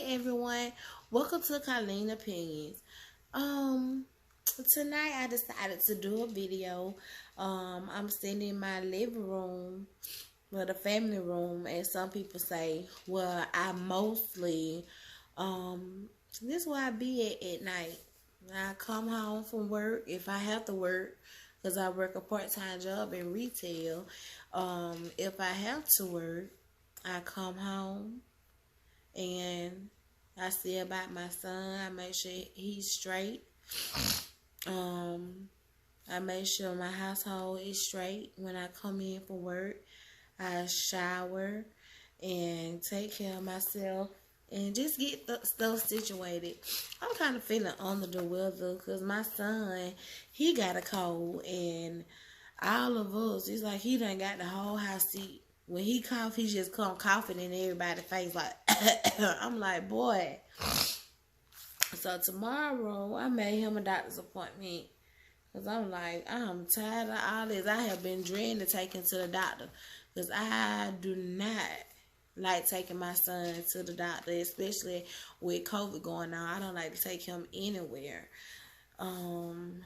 everyone, welcome to Colleen Opinions. Um Tonight I decided to do a video. I'm sitting in my living room, well, the family room, as some people say. Well, I mostly this is where I be at night. I come home from work if I have to work, because I work a part-time job in retail. If I have to work, I come home and I see about my son. I make sure he's straight. Um, I make sure my household is straight when I come in from work. I shower and take care of myself and just get stuff situated. I'm kind of feeling under the weather because my son, he got a cold, and all of us, it's like he done got the whole house sick. When he cough, he just come coughing in everybody's face like, I'm like, boy. So tomorrow, I made him a doctor's appointment. Because I'm like, I'm tired of all this. I have been dreading to take him to the doctor. Because I do not like taking my son to the doctor, especially with COVID going on. I don't like to take him anywhere. And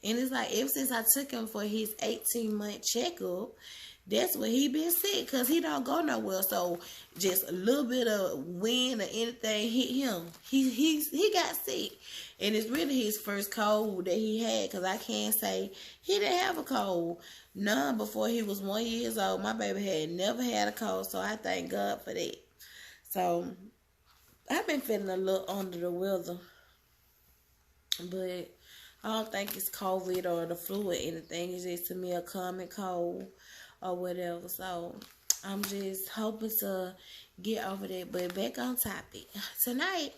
it's like, ever since I took him for his 18-month checkup, that's when he been sick, because he don't go nowhere. So just a little bit of wind or anything hit him, he got sick. And it's really his first cold that he had, because I can't say he didn't have a cold. None before he was 1 year old. My baby had never had a cold, so I thank God for that. So I've been feeling a little under the weather, but I don't think it's COVID or the flu or anything. It's just, to me, a common cold or whatever. So I'm just hoping to get over that. But back on topic. Tonight,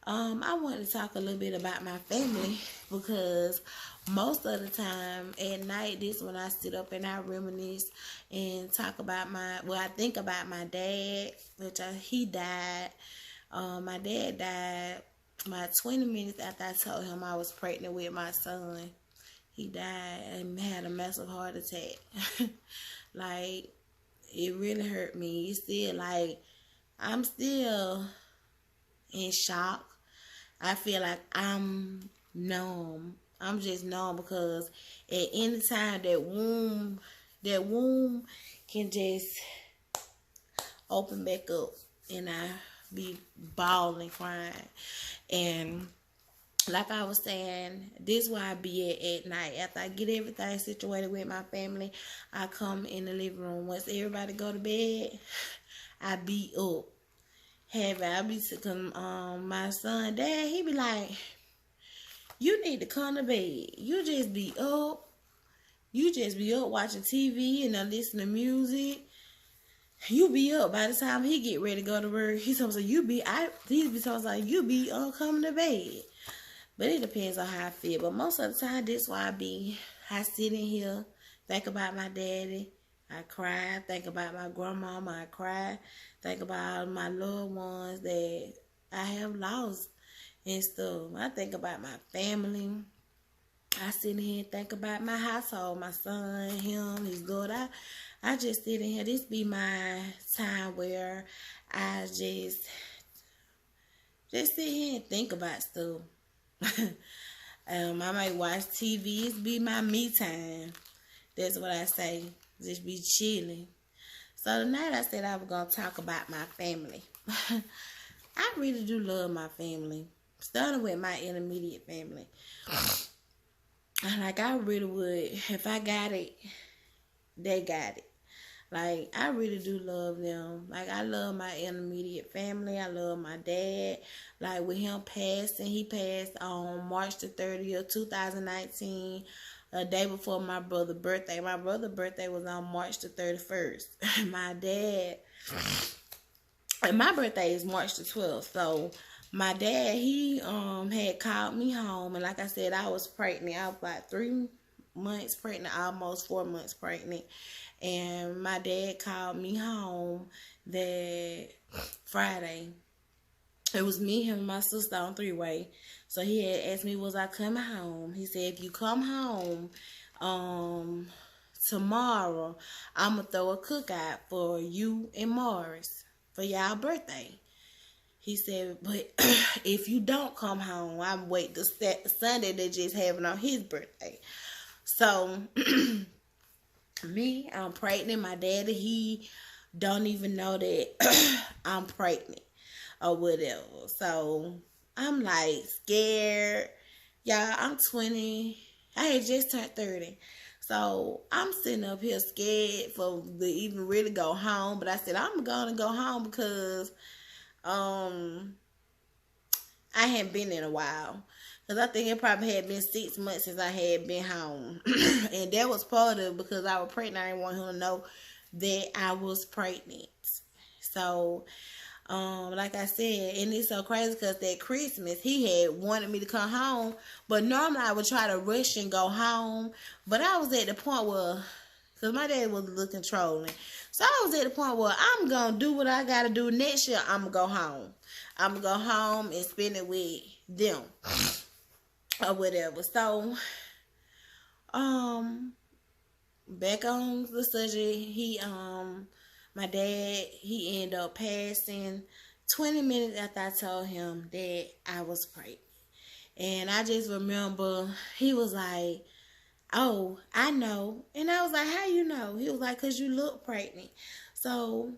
I wanted to talk a little bit about my family, because most of the time at night, this when I sit up and I reminisce and talk about I think about my dad, which he died. My dad died about 20 minutes after I told him I was pregnant with my son. He died and had a massive heart attack. Like, it really hurt me. It's still like, I'm still in shock. I feel like I'm numb. I'm just numb, because at any time that womb can just open back up, and I be bawling, crying. And like I was saying, this is where I be at night. After I get everything situated with my family, I come in the living room. Once everybody go to bed, I be up. I be to my son, Dad, he be like, you need to come to bed. You just be up. You just be up watching TV and listening to music. You be up by the time he get ready to go to work. He tells me, you be coming to bed. But it depends on how I feel. But most of the time, this is why I sit in here, think about my daddy. I cry. Think about my grandmama. I cry. Think about my loved ones that I have lost and stuff. I think about my family. I sit in here and think about my household, my son, him, his daughter. I just sit in here. This be my time where I just sit here and think about stuff. I might watch TV. It be my me time. That's what I say. Just be chilling. So tonight I said I was going to talk about my family. I really do love my family. Starting with my intermediate family. Like, I really would. If I got it, they got it. Like, I really do love them. Like, I love my intermediate family. I love my dad. Like, with him passing, he passed on March the 30th, 2019, a day before my brother's birthday. My brother's birthday was on March the 31st. My dad, and my birthday is March the 12th. So, my dad, he had called me home. And like I said, I was pregnant. I was like 3 months pregnant, almost 4 months pregnant. And my dad called me home that Friday. It was me, him, and my sister on three-way. So he had asked me, was I coming home? He said, if you come home tomorrow, I'm going to throw a cookout for you and Morris for y'all birthday. He said, but if you don't come home, I'm wait the Sunday they just having on his birthday. So me, I'm pregnant. My daddy, he don't even know that I'm pregnant or whatever. So I'm like scared. Y'all, I'm 20. I had just turned 30. So I'm sitting up here scared for to even really go home. But I said I'm gonna go home because I hadn't been in a while. Because I think it probably had been 6 months since I had been home. And that was part of it because I was pregnant. I didn't want him to know that I was pregnant. So, like I said, and it's so crazy because that Christmas, he had wanted me to come home. But normally I would try to rush and go home. But I was at the point where, because my dad was a little controlling. So I was at the point where I'm going to do what I got to do next year. I'm going to go home. I'm going to go home and spend it with them. Or whatever. So, back on the subject, my dad, he ended up passing 20 minutes after I told him that I was pregnant. And I just remember he was like, oh, I know. And I was like, how you know? He was like, because you look pregnant. So,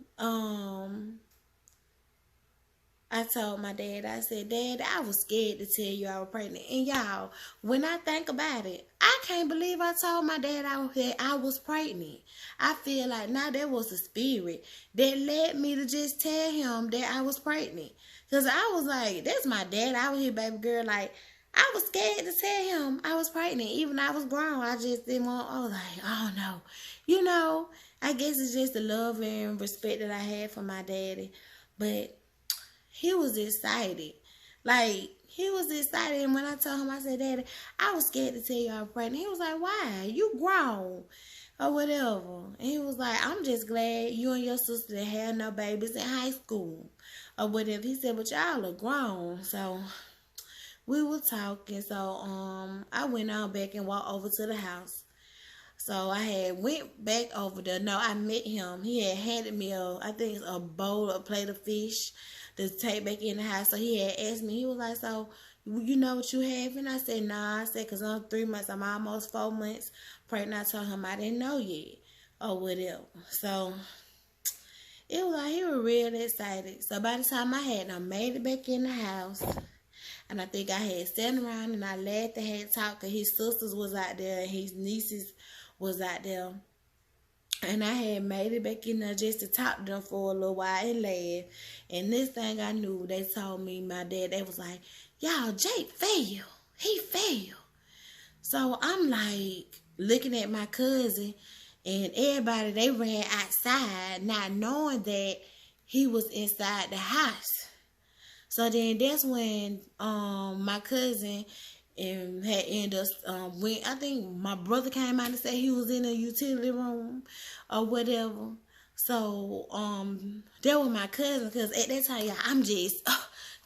I told my dad, I said, Dad, I was scared to tell you I was pregnant. And y'all, when I think about it, I can't believe I told my dad I was pregnant. I feel like now that was the spirit that led me to just tell him that I was pregnant. Because I was like, that's my dad. I was his baby girl. Like, I was scared to tell him I was pregnant. Even I was grown. I just didn't want, I was like, oh no. You know, I guess it's just the love and respect that I had for my daddy. But he was excited. Like, he was excited. And when I told him, I said, Daddy, I was scared to tell you I was pregnant. He was like, why? You grown. Or whatever. And he was like, I'm just glad you and your sister didn't have no babies in high school. Or whatever. He said, but y'all are grown. So, we were talking. So, I went on back and walked over to the house. So I had went back over there. No, I met him. He had handed me I think it's a bowl, a plate of fish to take back in the house. So he had asked me, he was like, so you know what you have? And I said, nah. I said, because I'm 3 months, I'm almost 4 months pregnant. I told him I didn't know yet or whatever. So it was like he was real excited. So by the time I made it back in the house, and I think I had sat around and I laughed and had talked because his sisters was out there and his nieces was out there. And I had made it back in there just to talk to them for a little while and laugh. And this thing I knew, they told me, my dad, they was like, y'all, Jake failed. He failed. So I'm like looking at my cousin and everybody, they ran outside not knowing that he was inside the house. So then that's when my cousin had ended up when I think my brother came out and said he was in a utility room or whatever. So that was my cousin, because at that time, y'all, I'm just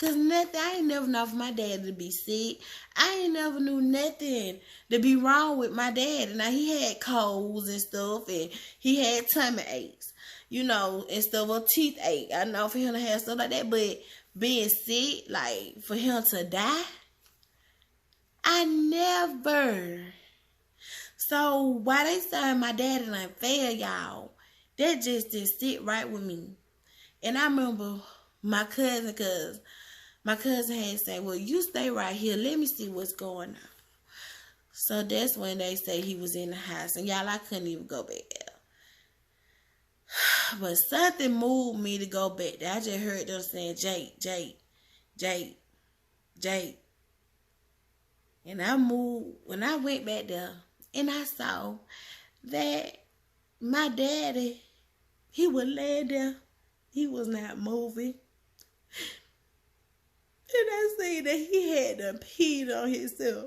cause nothing. I ain't never know for my dad to be sick. I ain't never knew nothing to be wrong with my dad. Now he had colds and stuff, and he had tummy aches, you know, and stuff, or teeth ache. I know for him to have stuff like that, but being sick, like for him to die, I never. So why they say my daddy done failed, y'all, that just didn't sit right with me. And I remember my cousin, because my cousin had said, well, you stay right here. Let me see what's going on. So that's when they say he was in the house. And y'all, I couldn't even go back there. But something moved me to go back there. I just heard them saying, Jake, Jake, Jake, Jake. And I moved, when I went back there, and I saw that my daddy, he was laying there. He was not moving. And I seen that he had to pee on himself.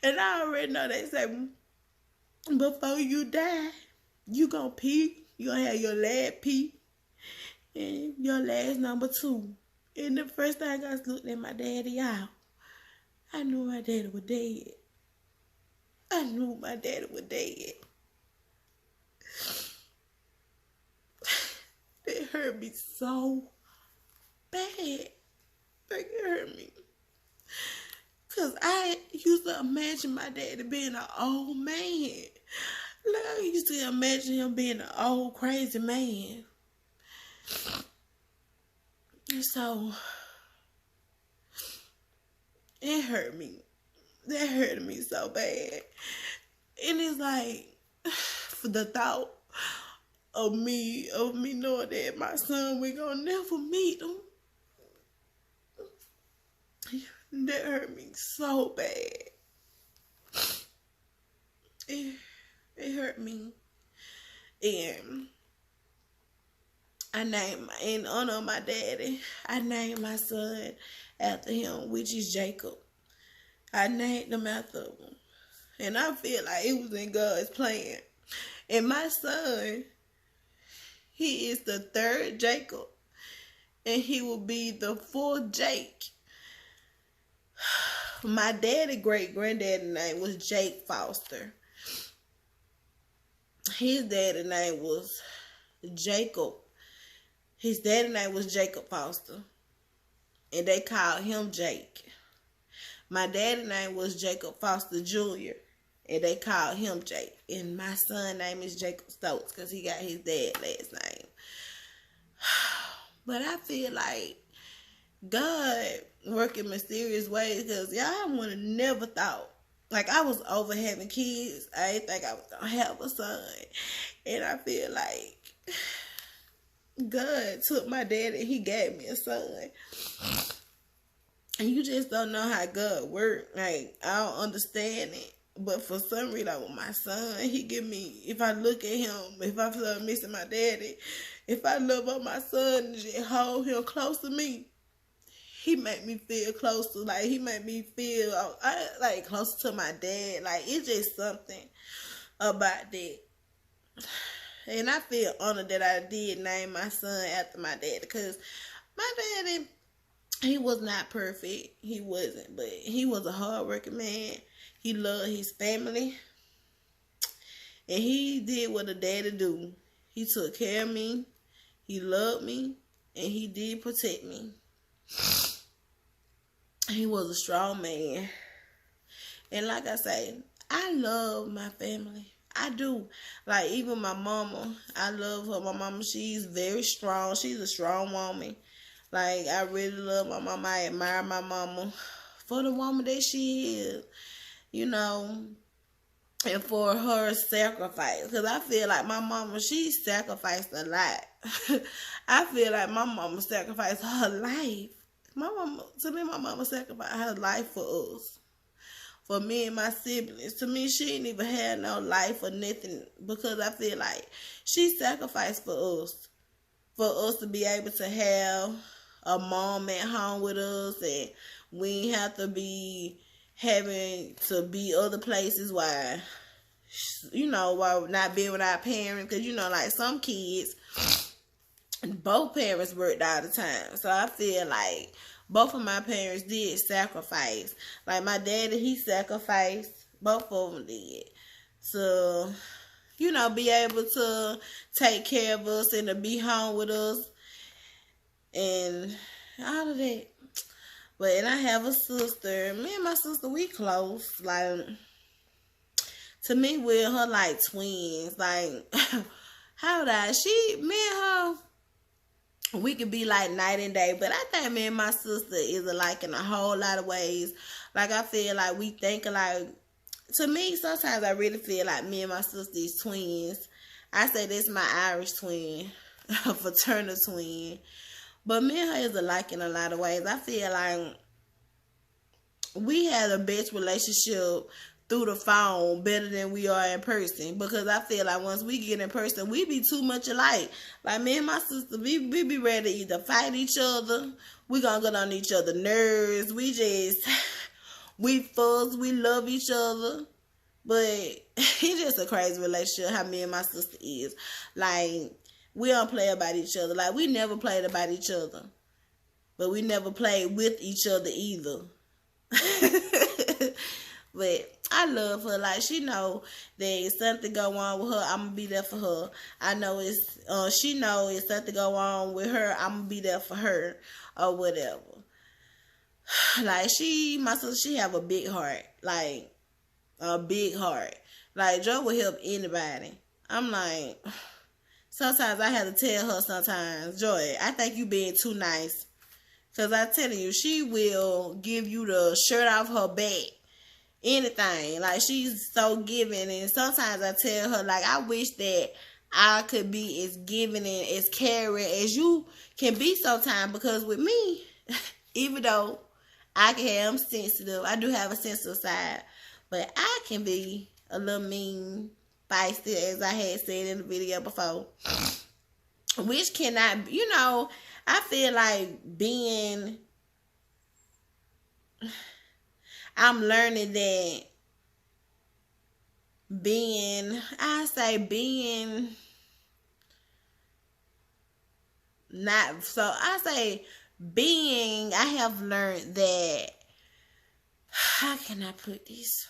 And I already know they say, before you die, you gonna pee. You gonna have your last pee. And your last number 2. And the first thing I looked at my daddy, y'all, I knew my daddy was dead. I knew my daddy was dead. It hurt me so bad. Like, it hurt me. Because I used to imagine my daddy being an old man. Like, I used to imagine him being an old, crazy man. And so, it hurt me. That hurt me so bad. And it's like, for the thought of me knowing that my son, we gonna never meet him. That hurt me so bad. It hurt me. And in honor of my daddy, I named my son after him, which is Jacob. I named him after him. And I feel like it was in God's plan. And my son, he is the third Jacob. And he will be the fourth Jake. My daddy, great-granddaddy name was Jake Foster. His daddy name was Jacob. His daddy name was Jacob Foster. And they called him Jake. My daddy name was Jacob Foster Jr. And they called him Jake. And my son name is Jacob Stokes because he got his dad's last name. But I feel like God work in mysterious ways because y'all would have never thought. Like, I was over having kids. I didn't think I was going to have a son. And I feel like God took my daddy and he gave me a son. And you just don't know how God works. Like, I don't understand it. But for some reason, like with my son, he give me, if I look at him, if I feel missing my daddy, if I love up my son and just hold him close to me, he make me feel close to, like, he make me feel, like, close to my dad. Like, it's just something about that. And I feel honored that I did name my son after my dad. Because my daddy, he was not perfect. He wasn't. But he was a hard-working man. He loved his family. And he did what a daddy do. He took care of me. He loved me. And he did protect me. He was a strong man. And like I say, I love my family. I do. Like, even my mama, I love her. My mama, she's very strong. She's a strong woman. Like, I really love my mama. I admire my mama for the woman that she is. You know, and for her sacrifice. Because I feel like my mama, she sacrificed a lot. I feel like my mama sacrificed her life. To me, my mama sacrificed her life for us. For me and my siblings. To me, she didn't even have no life or nothing. Because I feel like she sacrificed for us. For us to be able to have a mom at home with us. And we ain't have to be having to be other places while, you know, while not being with our parents. Because, you know, like some kids, both parents worked all the time. So I feel like both of my parents did sacrifice. Like my daddy, he sacrificed. Both of them did. So, you know, be able to take care of us and to be home with us. And all of that. But, and I have a sister. Me and my sister, we close. Like, to me, we're her like twins. Like, how would I? Me and her, we could be like night and day. But I think me and my sister is alike in a whole lot of ways. Like, I feel like we think alike. To me, sometimes I really feel like me and my sister is twins. I say this is my Irish twin, a fraternal twin. But me and her is alike in a lot of ways. I feel like we had a best relationship through the phone better than we are in person. Because I feel like once we get in person, we be too much alike. Like me and my sister, we be ready to either fight each other. We gonna get on each other's nerves. We fuss, we love each other. But it's just a crazy relationship how me and my sister is. Like, we don't play about each other. Like, we never played about each other. But we never played with each other either. But I love her. Like, she know that if something go on with her, I'm gonna be there for her. I know it's she know if something go on with her, I'm gonna be there for her or whatever. Like, my sister, she have a big heart. Like, a big heart. Like, Joy will help anybody. I'm like, sometimes I have to tell her sometimes, Joy, I think you being too nice. Because I'm telling you, she will give you the shirt off her back. Anything. Like, she's so giving. And sometimes I tell her, like, I wish that I could be as giving and as caring as you can be sometimes. Because with me, even though I'm sensitive, I do have a sensitive side. But I can be a little mean, feisty, as I had said in the video before. Which cannot, I feel like I'm learning that being I have learned that, how can I put this?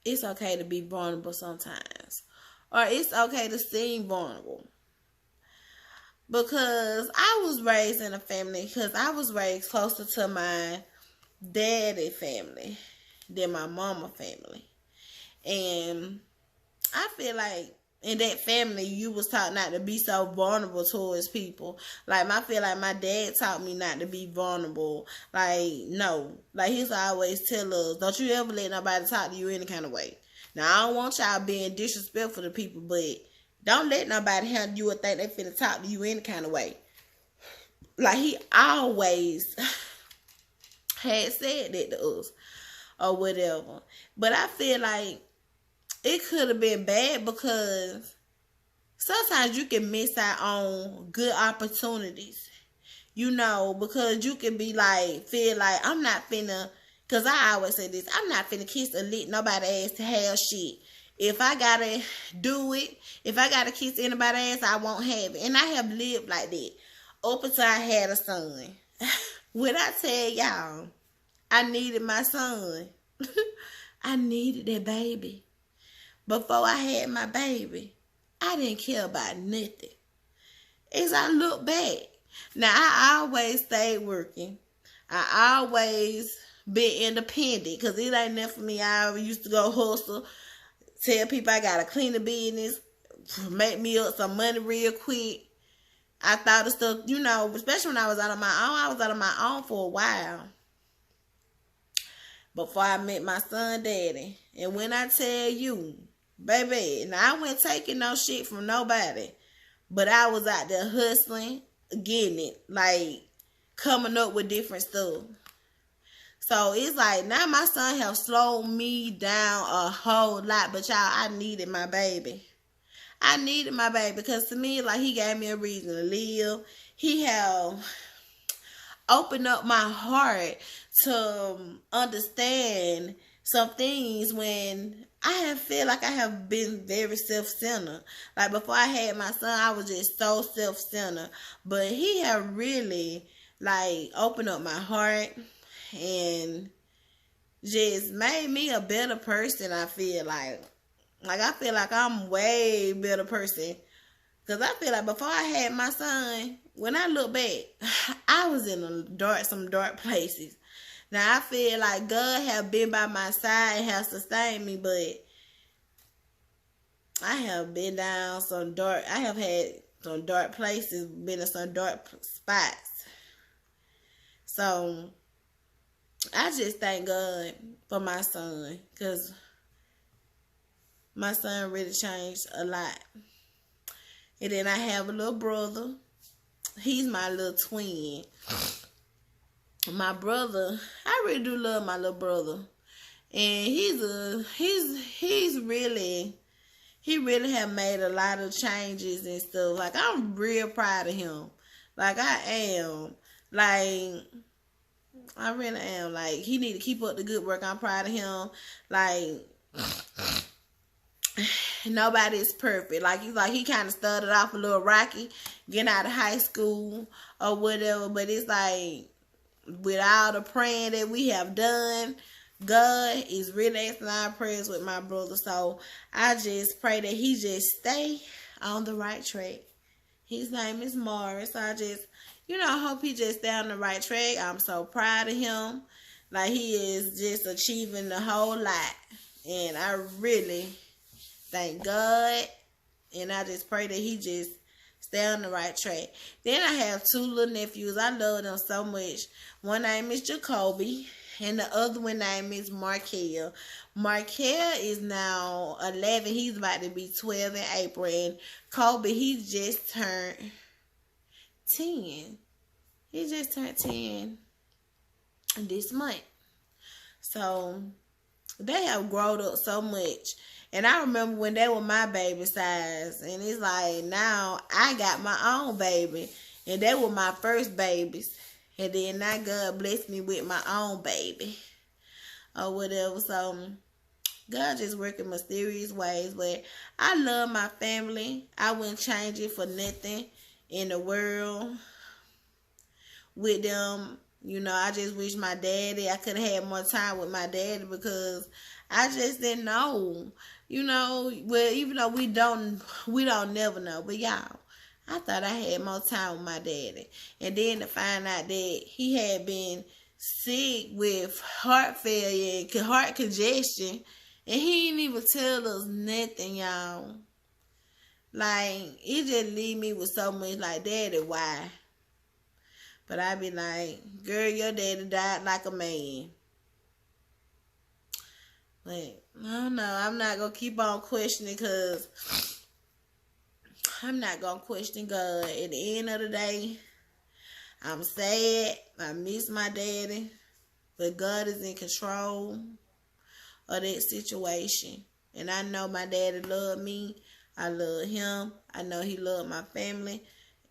It's okay to be vulnerable sometimes. Or it's okay to seem vulnerable. Because I was raised in a family, because I was raised closer to my daddy family than my mama family. And I feel like in that family, you was taught not to be so vulnerable towards people. Like, I feel like my dad taught me not to be vulnerable. Like, no. Like, he's always tell us, don't you ever let nobody talk to you any kind of way. Now, I don't want y'all being disrespectful to people, but don't let nobody handle you or think they finna talk to you any kind of way. Like, he always had said that to us or whatever. But I feel like it could have been bad because sometimes you can miss out on good opportunities. Because you can be like, feel like, I'm not finna, because I always say this, I'm not finna kiss or lick nobody ass to have shit. If I gotta do it, if I gotta kiss anybody's ass, I won't have it. And I have lived like that up until I had a son. When I tell y'all, I needed my son. I needed that baby. Before I had my baby, I didn't care about nothing. As I look back, now I always stayed working. I always been independent because it ain't nothing for me. I used to go hustle, tell people I gotta clean the business, make me up some money real quick. I thought of stuff, especially when I was out on my own. I was out on my own for a while before I met my son daddy. And when I tell you, baby, now I wasn't taking no shit from nobody, but I was out there hustling, getting it, like coming up with different stuff. So it's like, now my son have slowed me down a whole lot, but y'all, I needed my baby. I needed my baby because to me, like, he gave me a reason to live. He have opened up my heart to understand some things when I have feel like I have been very self-centered. Like, before I had my son, I was just so self-centered. But he have really, like, opened up my heart and just made me a better person, I feel like. Like, I feel like I'm way better person. Because I feel like before I had my son, when I look back, I was in some dark places. Now, I feel like God have been by my side and have sustained me, but I have been down I have had some dark places, been in some dark spots. So, I just thank God for my son, because my son really changed a lot. And then I have a little brother. He's my little twin. My brother, I really do love my little brother. And he really have made a lot of changes and stuff. Like, I'm real proud of him. Like, I am. Like, I really am. Like, he need to keep up the good work. I'm proud of him. Like, nobody's perfect. Like, he kind of started off a little rocky, getting out of high school or whatever. But it's like, with all the praying that we have done, God is really answering our prayers with my brother. So I just pray that he just stay on the right track. His name is Morris. I just, hope he just stay on the right track. I'm so proud of him. Like, he is just achieving the whole lot. And I really thank God. And I just pray that he just stay on the right track. Then I have 2 little nephews. I love them so much. One name is Jacoby, and the other one name is Markel. Markel is now 11. He's about to be 12 in April. And Kobe, he just turned 10. He just turned 10 this month. So they have grown up so much. And I remember when they were my baby size. And it's like, now I got my own baby. And they were my first babies. And then now God blessed me with my own baby. Or whatever. So God just working mysterious ways. But I love my family. I wouldn't change it for nothing in the world with them. I just wish my daddy, I could have had more time with my daddy, because I just didn't know. Well, even though we don't never know. But y'all, I thought I had more time with my daddy. And then to find out that he had been sick with heart failure and heart congestion, and he didn't even tell us nothing, y'all. Like, it just leave me with so much like, Daddy, why? But I be like, girl, your daddy died like a man. But I don't know. I'm not going to keep on questioning, because I'm not going to question God. At the end of the day, I'm sad. I miss my daddy. But God is in control of that situation. And I know my daddy loved me. I love him. I know he loved my family.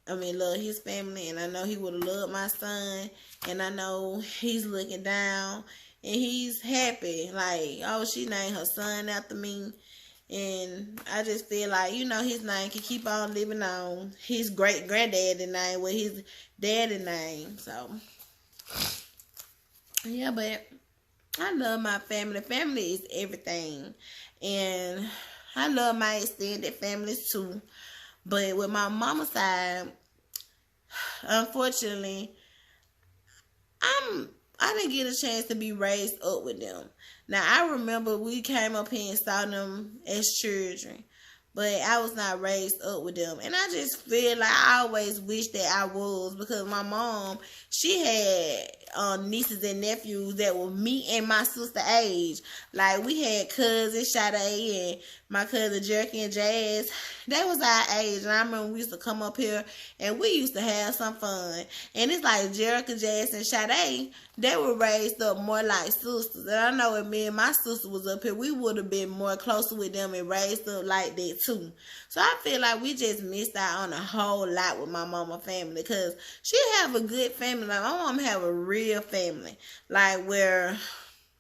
Love his family. And I know he would have loved my son. And I know he's looking down. And he's happy. Like, oh, she named her son after me. And I just feel like, his name can keep on living on. His great-granddaddy name with his daddy name. So, yeah, but I love my family. Family is everything. And I love my extended families too. But with my mama's side, unfortunately, I didn't get a chance to be raised up with them. Now, I remember we came up here and saw them as children, but I was not raised up with them. And I just feel like I always wish that I was, because my mom, she had nieces and nephews that were me and my sister age. Like, we had cousins, Sade and my cousin Jerky and Jazz. They was our age. And I remember we used to come up here and we used to have some fun. And it's like Jerky, Jazz, and Sade, they were raised up more like sisters. And I know if me and my sister was up here, we would have been more closer with them and raised up like that too. So I feel like we just missed out on a whole lot with my mama family, because she have a good family. Like, my mom have a real family. Like, where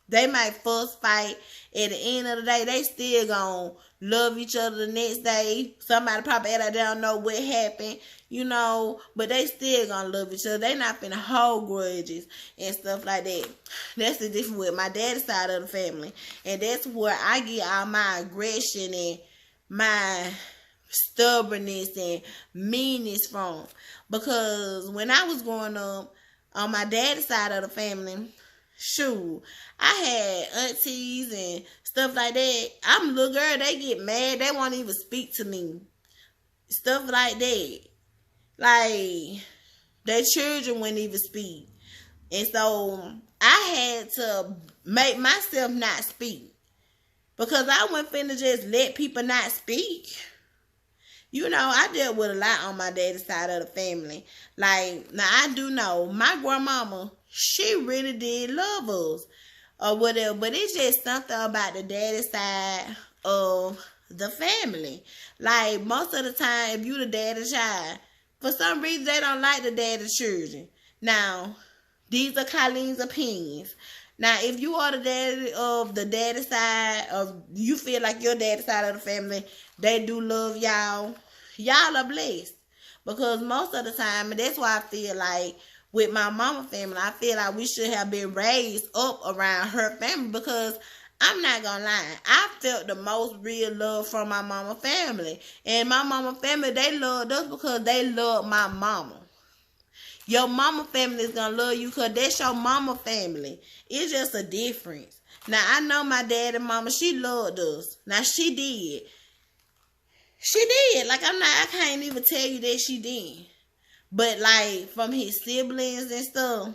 they might fuss, fight. At the end of the day, they still gonna love each other the next day. Somebody probably act like they don't know what happened, but they still gonna love each other. They not finna hold grudges and stuff like that. That's the difference with my daddy's side of the family. And that's where I get all my aggression and my stubbornness and meanness from. Because when I was growing up, on my daddy's side of the family, shoot, I had aunties and stuff like that. I'm a little girl, they get mad, they won't even speak to me. Stuff like that. Like, their children wouldn't even speak. And so I had to make myself not speak, because I wasn't finna just let people not speak. I dealt with a lot on my daddy's side of the family. Like, now I do know my grandmama, she really did love us or whatever. But it's just something about the daddy side of the family. Like, most of the time, if you the daddy child, for some reason, they don't like the daddy children. Now, these are Colleen's opinions. Now, if you are the daddy of the daddy side, of you feel like your daddy side of the family, they do love y'all, y'all are blessed. Because most of the time, and that's why I feel like with my mama family. I feel like we should have been raised up around her family, because I'm not gonna lie, I felt the most real love from my mama family. And my mama family, they loved us because they loved my mama. Your mama family is gonna love you because that's your mama family. It's just a difference. Now, I know my dad and mama, she loved us. Now, she did. She did. Like, I can't even tell you that she did. But, like, from his siblings and stuff,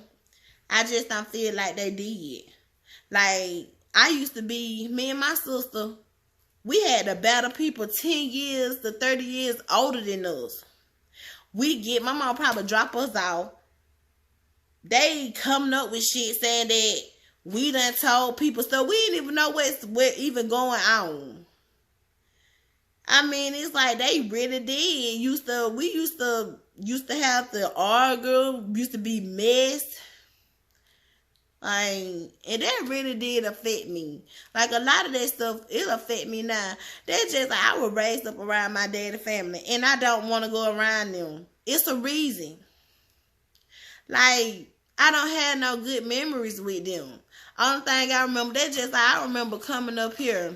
I just don't feel like they did. Like, I used to be, me and my sister, we had to battle people 10 years to 30 years older than us. My mom probably drop us off. They coming up with shit saying that we done told people stuff. We didn't even know what's even going on. I mean, it's like they really did. We used to have to argue, used to be messed. Like, and that really did affect me. Like, a lot of that stuff, it affect me now. That's just like, I was raised up around my daddy family, and I don't want to go around them. It's a reason. Like, I don't have no good memories with them. Only thing I remember, I remember coming up here.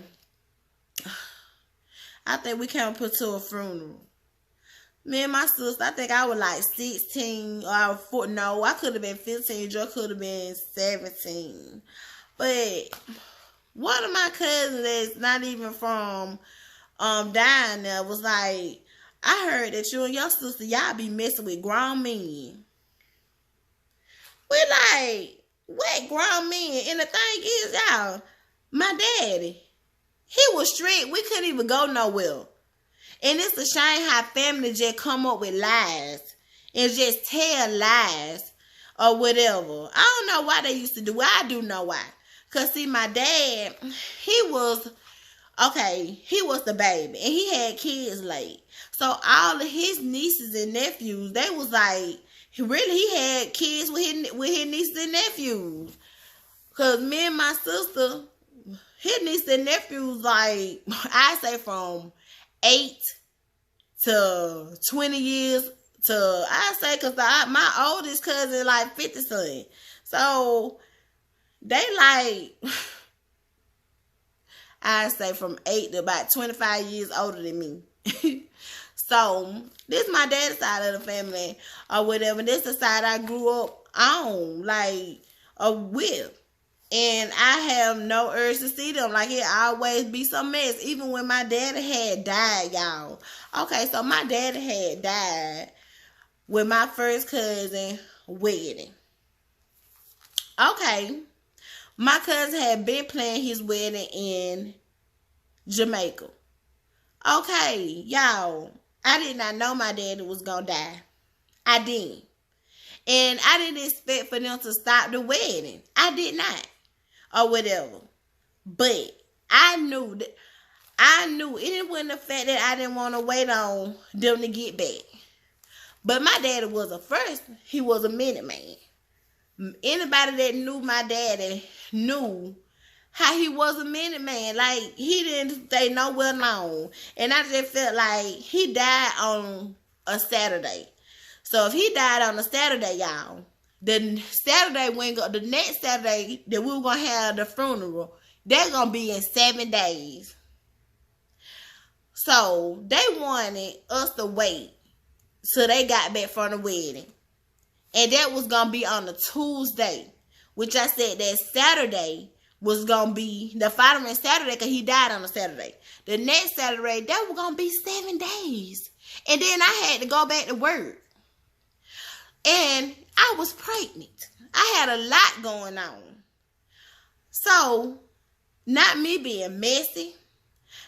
I think we came up to a funeral. Me and my sister, I think I was like 16 or 14. No, I could have been 15. Joe could have been 17. But one of my cousins that's not even from down there was like, I heard that you and your sister, y'all be messing with grown men. We're like, what grown men? And the thing is, y'all, my daddy, he was strict. We couldn't even go nowhere. And it's a shame how family just come up with lies and just tell lies or whatever. I don't know why they used to do it. I do know why. Because, see, my dad, he was the baby. And he had kids late. So all of his nieces and nephews, they was like, he had kids with his nieces and nephews. Because me and my sister, his nieces and nephews, like, I say from 8 to 20 years to, I say, because my oldest cousin like 50 something. So they like, I say from 8 to about 25 years older than me. So this is my dad's side of the family or whatever. This is the side I grew up on, like, with. And I have no urge to see them. Like, it always be some mess. Even when my daddy had died, y'all. Okay, so my daddy had died with my first cousin wedding. Okay. My cousin had been planning his wedding in Jamaica. Okay, y'all. I did not know my daddy was going to die. I didn't. And I didn't expect for them to stop the wedding. I did not. Or whatever. But I knew, it wasn't the fact that I didn't want to wait on them to get back. But my daddy was he was a minute man. Anybody that knew my daddy knew how he was a minute man. Like, he didn't stay nowhere long. And I just felt like he died on a Saturday. So if he died on a Saturday, y'all, the next Saturday that we were going to have the funeral, they're going to be in 7 days. So they wanted us to wait till they got back from the wedding. And that was going to be on a Tuesday, which I said that Saturday was going to be the following Saturday, because he died on a Saturday. The next Saturday, that was going to be 7 days. And then I had to go back to work. And I was pregnant. I had a lot going on. So, not me being messy.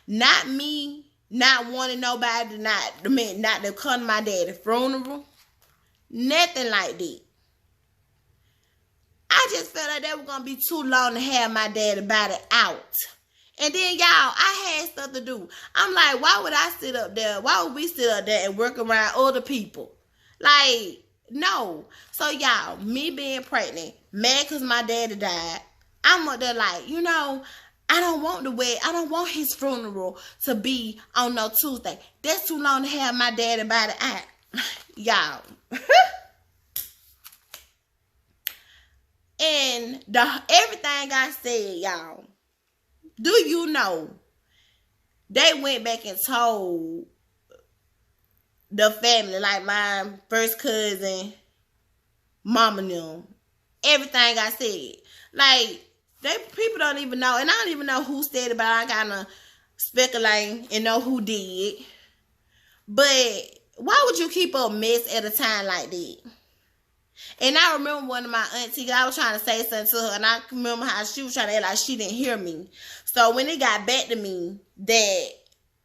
Not me not wanting nobody not to come to my daddy's funeral. Nothing like that. I just felt like that was going to be too long to have my daddy body out. And then, y'all, I had stuff to do. I'm like, why would I sit up there? Why would we sit up there and work around other people? Like, no. So, y'all, me being pregnant, mad because my daddy died, I'm up there like, I don't want his funeral to be on no Tuesday. That's too long to have my daddy body out. Y'all. And everything I said, y'all, do you know they went back and told the family, like my first cousin, mama knew everything I said. Like, people don't even know, and I don't even know who said it, but I kind of speculate and know who did. But why would you keep up mess at a time like that? And I remember one of my aunties, I was trying to say something to her, and I remember how she was trying to act like she didn't hear me. So when it got back to me that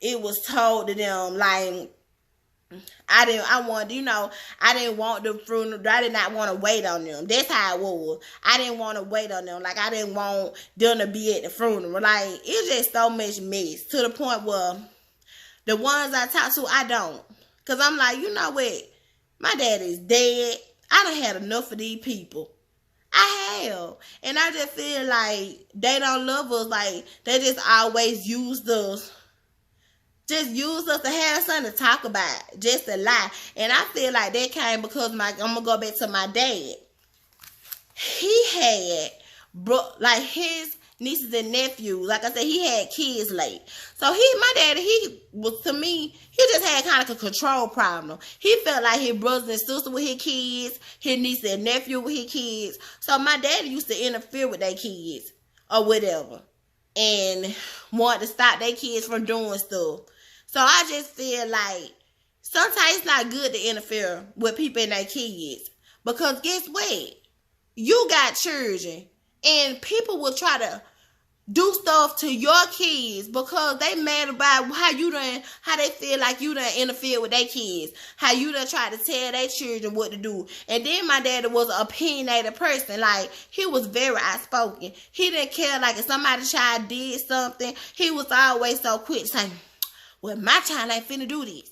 it was told to them, like, I didn't want the funeral. I did not want to wait on them. That's how it was. I didn't want to wait on them. Like, I didn't want them to be at the funeral. Like, it's just so much mess to the point where the ones I talk to, I don't. Because I'm like, you know what? My dad is dead. I done had enough of these people. I have. And I just feel like they don't love us. Like, they just always used us. Just used us to have something to talk about. Just a lie. And I feel like that came because I'm going to go back to my dad. He had, like, his nieces and nephews. Like I said, he had kids late. So my daddy, he was, to me, he just had kind of a control problem. He felt like his brothers and sisters with his kids, his nieces and nephew with his kids. So my daddy used to interfere with their kids or whatever. And wanted to stop their kids from doing stuff. So I just feel like sometimes it's not good to interfere with people and their kids. Because guess what? You got children. And people will try to do stuff to your kids because they mad about how they feel like you done interfere with their kids. How you done try to tell their children what to do. And then my daddy was an opinionated person. Like, he was very outspoken. He didn't care, like, if somebody's child did something, he was always so quick to say, well, my child ain't finna do this.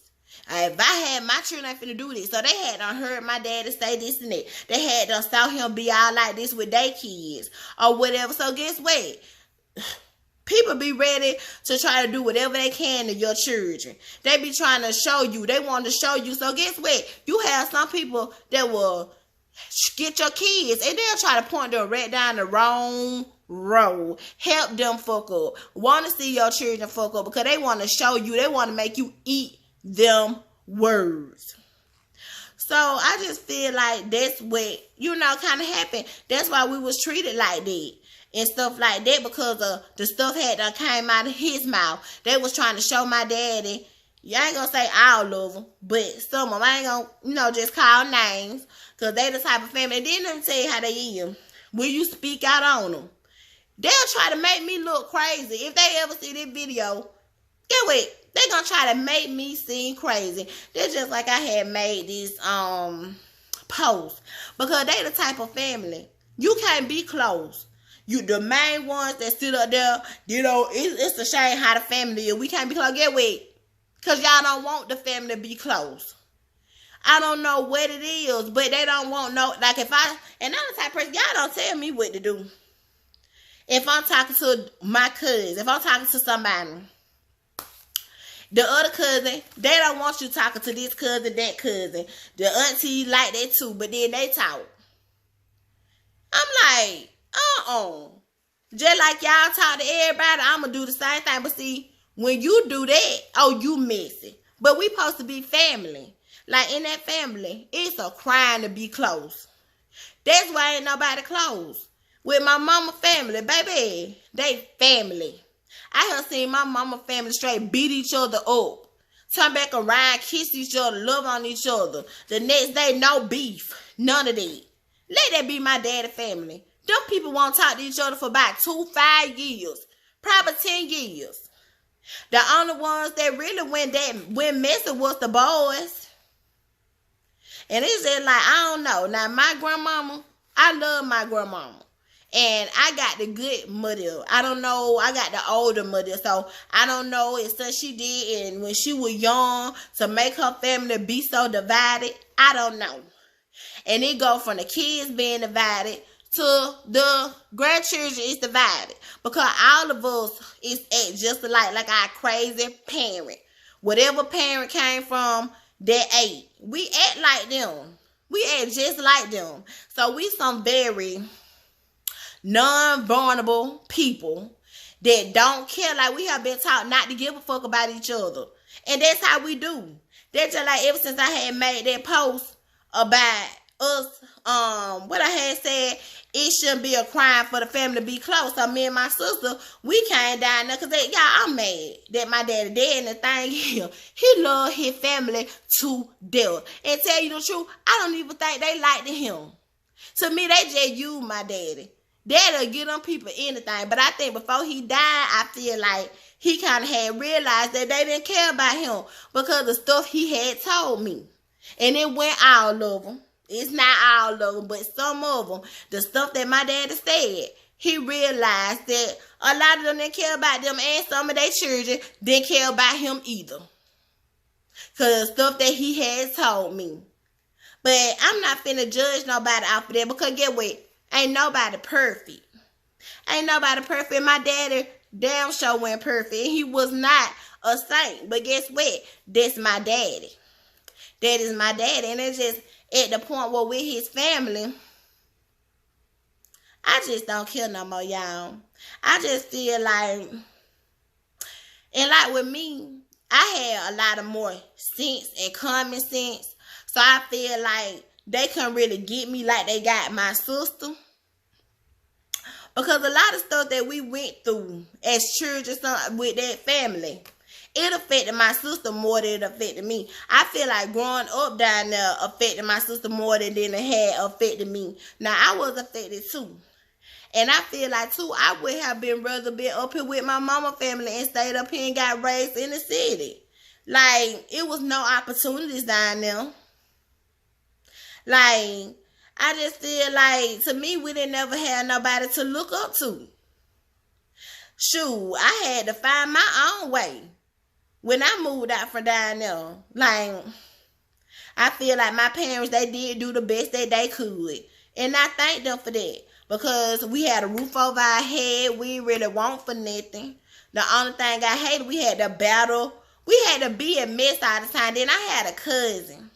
If I had my children, ain't finna do this. So they had done heard my daddy say this and that. They had done saw him be all like this with their kids or whatever. So guess what? People be ready to try to do whatever they can to your children. They be trying to show you. They want to show you. So guess what? You have some people that will get your kids and they'll try to point them right down the wrong road. Help them fuck up. Want to see your children fuck up because they want to show you. They want to make you eat them words. So I just feel like that's what, kind of happened. That's why we was treated like that. And stuff like that because of the stuff had done came out of his mouth. They was trying to show my daddy. You ain't gonna say all of them, but some of them. I ain't gonna, just call names because they the type of family. And then let me tell you how they is. When you speak out on them, they'll try to make me look crazy. If they ever see this video, get wait. They gonna try to make me seem crazy. They're just like I had made this post because they the type of family you can't be close. You the main ones that sit up there, it's a shame how the family is. We can't be close. Get with, because y'all don't want the family to be close. I don't know what it is, but they don't want and I'm the type of person, y'all don't tell me what to do. If I'm talking to my cousin, if I'm talking to somebody, the other cousin, they don't want you talking to this cousin, that cousin. The auntie like that too, but then they talk. I'm like, just like y'all talk to everybody, I'm going to do the same thing. But see, when you do that, you messy. But we supposed to be family. Like, in that family, it's a crime to be close. That's why ain't nobody close. With my mama family, baby, they family. I have seen my mama family straight beat each other up. Turn back around, kiss each other, love on each other. The next day, no beef. None of that. Let that be my daddy family. Them people won't talk to each other for about 5 years. Probably 10 years. The only ones that really went messing was the boys. And it's just like, I don't know. Now, my grandmama, I love my grandmama. And I got the good mother. I don't know. I got the older mother. So, I don't know if something she did and when she was young to make her family be so divided. I don't know. And it go from the kids being divided to the grandchildren is divided. Because all of us is act just like our crazy parent. Whatever parent came from, that ate. We act like them. We act just like them. So we some very non-vulnerable people that don't care. Like, we have been taught not to give a fuck about each other. And that's how we do. That's just like ever since I had made that post about us, what I had said, it shouldn't be a crime for the family to be close. So me and my sister, we came down there because, y'all, I'm mad that my daddy dead. And the thing is, he loved his family to death. And tell you the truth, I don't even think they liked him. To me, they just used my daddy. Daddy'll get them people anything. But I think before he died, I feel like he kind of had realized that they didn't care about him because of the stuff he had told me. And it went all of them. It's not all of them, but some of them. The stuff that my daddy said, he realized that a lot of them didn't care about them, and some of their children didn't care about him either. Because the stuff that he had told me. But I'm not finna judge nobody off of that because get what? Ain't nobody perfect. Ain't nobody perfect. My daddy damn sure went perfect. He was not a saint. But guess what? That's my daddy. That is my daddy. And it's just at the point where with his family, I just don't care no more, y'all. I just feel like, and like with me, I had a lot of more sense and common sense. So I feel like they couldn't really get me like they got my sister. Because a lot of stuff that we went through as children with that family, it affected my sister more than it affected me. I feel like growing up down there affected my sister more than it had affected me. Now, I was affected too. And I feel like, too, I would have been rather been up here with my mama family and stayed up here and got raised in the city. Like, it was no opportunities down there. Like, I just feel like, to me, we didn't never have nobody to look up to. Shoot, I had to find my own way when I moved out from down there. Like, I feel like my parents, they did do the best that they could. And I thank them for that. Because we had a roof over our head. We really want for nothing. The only thing I hated, we had to battle. We had to be a mess all the time. Then I had a cousin.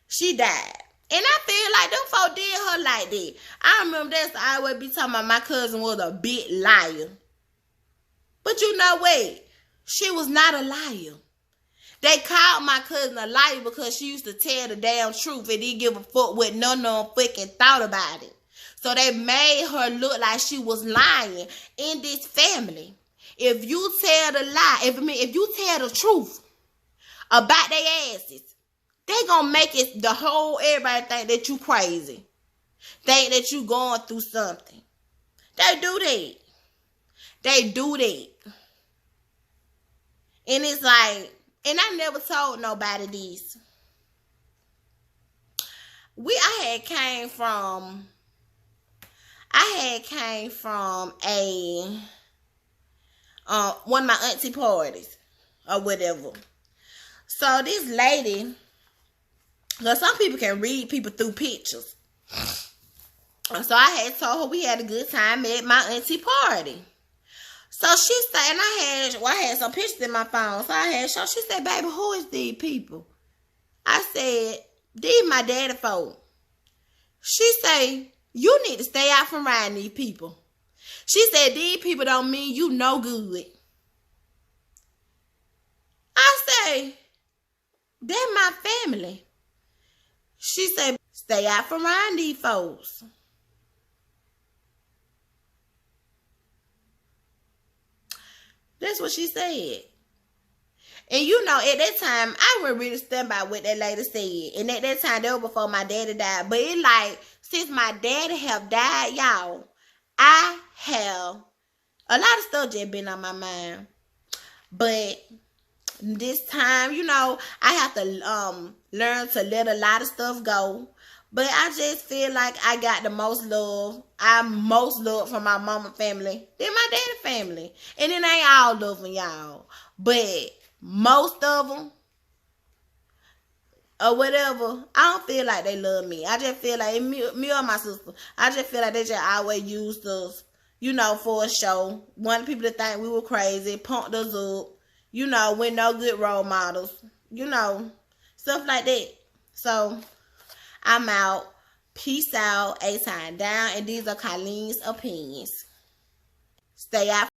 She died. And I feel like them folk did her like that. I remember that's I always be talking about my cousin was a big liar. But you know what? She was not a liar. They called my cousin a liar because she used to tell the damn truth and didn't give a fuck what none of them fucking thought about it. So they made her look like she was lying in this family. If you tell the lie, if you tell the truth about their asses, they gonna make it the whole everybody think that you crazy. Think that you going through something. They do that. They do that. And it's like, and I never told nobody this. I had came from a one of my auntie parties or whatever. So this lady, because some people can read people through pictures. So I had told her we had a good time at my auntie party. So she said, and I had some pictures in my phone. So I had shown. She said, "Baby, who is these people?" I said, "These my daddy folk." She said, "You need to stay out from around these people." She said, "These people don't mean you no good." I say, "They're my family." She said, "Stay out from around these folks." That's what she said. And you know, at that time, I wouldn't really stand by what that lady said. And at that time, that was before my daddy died. But it like, since my daddy have died, y'all, I have a lot of stuff just been on my mind. But this time, you know, I have to learn to let a lot of stuff go. But I just feel like I got the most love. I'm most loved from my mama family than my daddy family. And it ain't all of them, y'all. But most of them, or whatever, I don't feel like they love me. I just feel like, me or my sister, I just feel like they just always used us, you know, for a show. Wanted people to think we were crazy, punked us up, you know, we're no good role models, you know, stuff like that. So I'm out. Peace out. A time down. And these are Colleen's opinions. Stay out